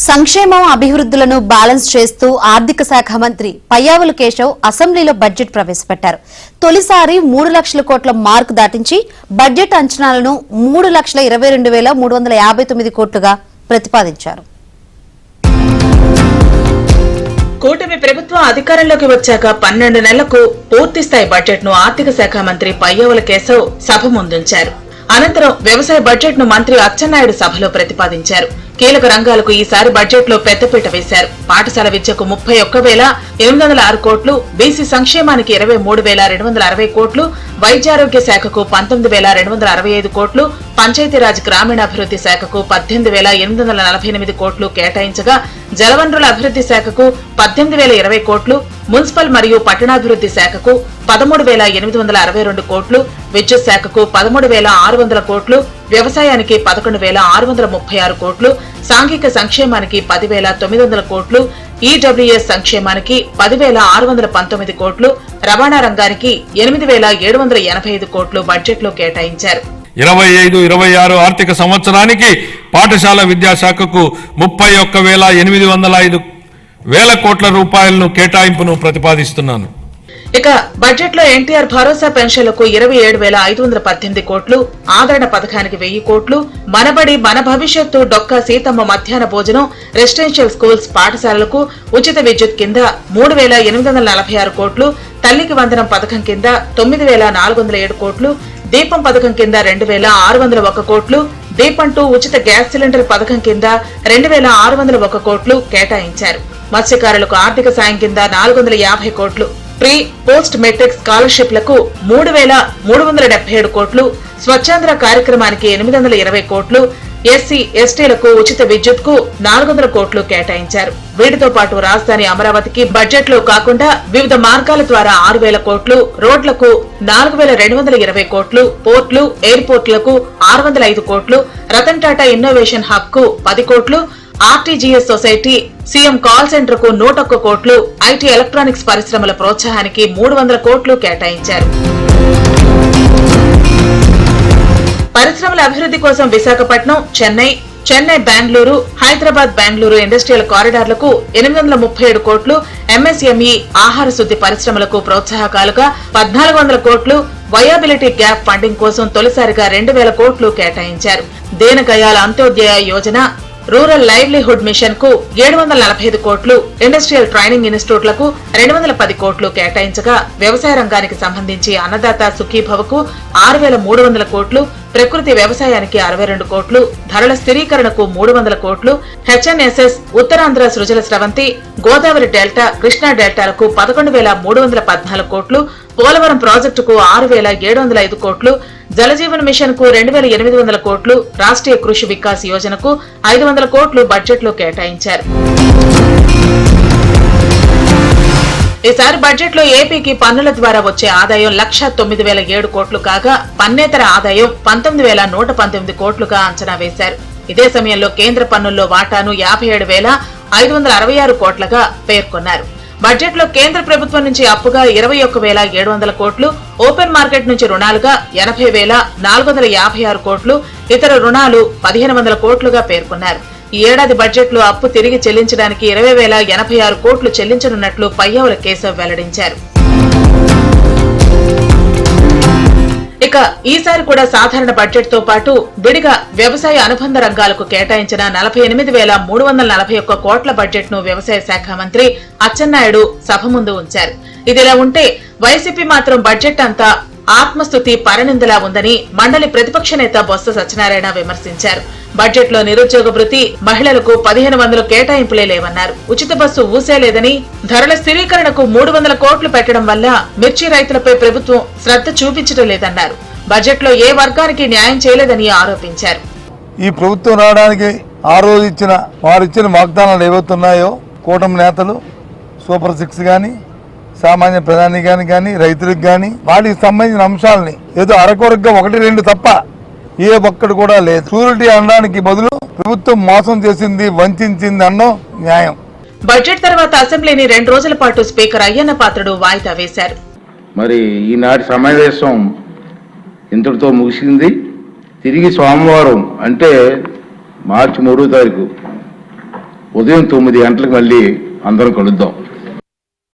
సంక్షేమం అభివృద్ధులను బ్యాలెన్స్ చేస్తూ ఆర్థిక శాఖ మంత్రి పయ్యావుల కేశవ్ అసెంబ్లీలో బడ్జెట్ ప్రవేశపెట్టారు. తొలిసారి 3 లక్షల కోట్ల మార్కు దాటించి బడ్జెట్ అంచనాలను 3,22,359 కోట్లుగా ప్రతిపాదించారు. కూటమి ప్రభుత్వం అధికారంలోకి వచ్చాక 12 నెలలకు పూర్తిస్థాయి బడ్జెట్ ను ఆర్థిక శాఖ మంత్రి పయ్యావుల కేశవ్ సభ ముందుంచారు. అనంతరం వ్యవసాయ బడ్జెట్ ను మంత్రి అచ్చెన్నాయుడు సభలో ప్రతిపాదించారు. కీలక రంగాలకు ఈసారి బడ్జెట్ లో పెద్దపీట వేశారు. పాఠశాల విద్యకు 31,806 కోట్లు, బీసీ సంక్షేమానికి 23,260 కోట్లు, వైద్యారోగ్య శాఖకు 19,265 కోట్లు, పంచాయతీరాజ్ గ్రామీణాభివృద్ధి శాఖకు 18,848 కోట్లు కేటాయించగా జలవనరుల అభివృద్ధి శాఖకు 18,020 కోట్లు, మున్సిపల్ మరియు పట్టణాభివృద్ధి శాఖకు 13,862 కోట్లు, విద్యుత్ శాఖకు 13,600 కోట్లు, వ్యవసాయానికి 11,636 కోట్లు, సాంఘిక సంక్షేమానికి 10,900 కోట్లు, ఈడబ్ల్యూఎస్ సంక్షేమానికి 10,619 కోట్లు, రవాణా రంగానికి 8,785 కోట్లు బడ్జెట్ లో కేటాయించారు. 25-26 ఆర్థిక సంవత్సరానికి పాఠశాల విద్యాశాఖకు 31,805 కోట్ల రూపాయలను కేటాయింపును ప్రతిపాదిస్తున్నాను. ఇక బడ్జెట్ లో ఎన్టీఆర్ భరోసా పెన్షన్లకు 27,518 కోట్లు, ఆదరణ పథకానికి 1000 కోట్లు, మనబడి మన భవిష్యత్తు డొక్కా సీతమ్మ మధ్యాహ్న భోజనం, రెసిడెన్షియల్ స్కూల్స్ పాఠశాలలకు ఉచిత విద్యుత్ కింద 3,846 కోట్లు, తల్లికి వందనం పథకం కింద 9,407 కోట్లు, దీపం పథకం కింద 2,601 కోట్లు, దీపం 2 ఉచిత గ్యాస్ సిలిండర్ పథకం కింద 2,601 కోట్లు కేటాయించారు. మత్స్యకారులకు ఆర్థిక సాయం కింద 450 కోట్లు, ప్రీ పోస్ట్ మెట్రిక్ స్కాలర్షిప్లకు 3,377 కోట్లు, స్వచ్ఛాంధ్ర కార్యక్రమానికి 820 కోట్లు, ఎస్సీ ఎస్టీలకు ఉచిత విద్యుత్ కు 400 కోట్లు కేటాయించారు. వీటితో పాటు రాజధాని అమరావతికి బడ్జెట్ లో కాకుండా వివిధ మార్గాల ద్వారా 6,000 కోట్లు, రోడ్లకు 4,220 కోట్లు, పోర్టులు ఎయిర్పోర్టులకు 605 కోట్లు, రతన్ టాటా ఇన్నోవేషన్ హబ్ కు 10 కోట్లు, RTGS society, CM call centre కు 101 కోట్లు, ఐటీ ఎలక్ట్రానిక్స్ పరిశ్రమల ప్రోత్సాహానికి 300 కోట్లు కేటాయించారు. పరిశ్రమల అభివృద్ధి కోసం విశాఖపట్నం, చెన్నై బెంగళూరు, హైదరాబాద్ బెంగళూరు ఇండస్ట్రియల్ కారిడార్లకు 837 కోట్లు, ఎంఎస్ఎంఈ ఆహార శుద్ధి పరిశ్రమలకు ప్రోత్సాహకాలుగా 1,400 కోట్లు, వయాబిలిటీ గ్యాప్ ఫండింగ్ కోసం తొలిసారిగా 2,000 కోట్లు కేటాయించారు. Deendayal Antyodaya Yojana, rural livelihood machine కు 745 కోట్లు, ఇండస్ట్రియల్ ట్రైనింగ్ ఇన్స్టిట్యూట్లకు 210 కోట్లు కేటాయించగా వ్యవసాయ రంగానికి సంబంధించి అన్నదాత సుఖీభవకు 6,300 కోట్లు, ప్రకృతి వ్యవసాయానికి 62 కోట్లు, ధరల స్థిరీకరణకు 300 కోట్లు, హెచ్ఎన్ఎస్ఎస్, ఉత్తరాంధ్ర సృజల స్రవంతి, గోదావరి డెల్టా, కృష్ణా డెల్టాలకు 11,314 కోట్లు, పోలవరం ప్రాజెక్టుకు 6,705 కోట్లు, జలజీవన్ మిషన్ కు 2,800 కోట్లు, రాష్ట్రీయ కృషి వికాస్ యోజనకు 500 కోట్లు బడ్జెట్ లో కేటాయించారు. ఈసారి బడ్జెట్ లో ఏపీకి పన్నుల ద్వారా వచ్చే ఆదాయం 1,09,007 కోట్లు కాగా పన్నేతర ఆదాయం 19,119 కోట్లుగా అంచనా వేశారు. ఇదే సమయంలో కేంద్ర పన్నుల్లో వాటాను 57,566 కోట్లుగా పేర్కొన్నారు. బడ్జెట్ లో కేంద్ర ప్రభుత్వం నుంచి అప్పుగా 21,700 కోట్లు, ఓపెన్ మార్కెట్ నుంచి రుణాలుగా 80,456 కోట్లు, ఇతర రుణాలు 1,500 కోట్లుగా పేర్కొన్నారు. ఈ ఏడాది బడ్జెట్ లో అప్పు తిరిగి చెల్లించడానికి 20,086 కోట్లు చెల్లించనున్నట్లు పయ్యావుల కేశవ్ వెల్లడించారు. ఇక ఈసారి కూడా సాధారణ బడ్జెట్ తో పాటు విడిగా వ్యవసాయ అనుబంధ రంగాలకు కేటాయించిన 48,341 కోట్ల బడ్జెట్ ను వ్యవసాయ శాఖ మంత్రి అచ్చెన్నాయుడు సభ ముందు ఉంచారు. ఇదిలా ఉంటే వైసీపీ మాత్రం బడ్జెట్ అంతా ఆత్మస్తుతి పరనిందలా ఉందని మండలి ప్రతిపక్ష నేత బొత్స సత్యనారాయణ విమర్శించారు. బడ్జెట్ లో నిరుద్యోగ భృతి, మహిళలకు 1,500 కేటాయింపులే లేవన్నారు. ఉచిత బస్సు ఊసేలేదని, ధరల స్థిరీకరణకు 300 కోట్లు పెట్టడం వల్ల మిర్చి రైతులపై ప్రభుత్వం శ్రద్ధ చూపించడం లేదన్నారు. బడ్జెట్ లో ఏ వర్గానికి న్యాయం చేయలేదని ఆరోపించారు. ఈ ప్రభుత్వం రావడానికి ఆ రోజు వారిచ్చిన వాగ్దానాలు ఏవైతున్నాయో కూటమి నేతలు సూపర్ 6 గాని, సామాన్య ప్రధానికానికి కానీ, రైతులకు కానీ వాటికి సంబంధించిన అంశాలని ఏదో అరకొరగా 1-2 తప్ప ఏ ఒక్కడు కూడా లేదు. షూరిటీ అనడానికి బదులు ప్రభుత్వం మోసం చేసింది, వంచింది అన్నో న్యాయం. బడ్జెట్ తర్వాత అసెంబ్లీని 2 రోజుల పాటు స్పీకర్ అయ్యన్న పాత్రుడు వాయిదా వేశారు. మరి ఈనాటి సమావేశం ఇంతటితో ముగిసింది. తిరిగి సోమవారం అంటే మార్చి 3వ తారీఖు ఉదయం 9 గంటలకు మళ్ళీ అందరం కలుద్దాం.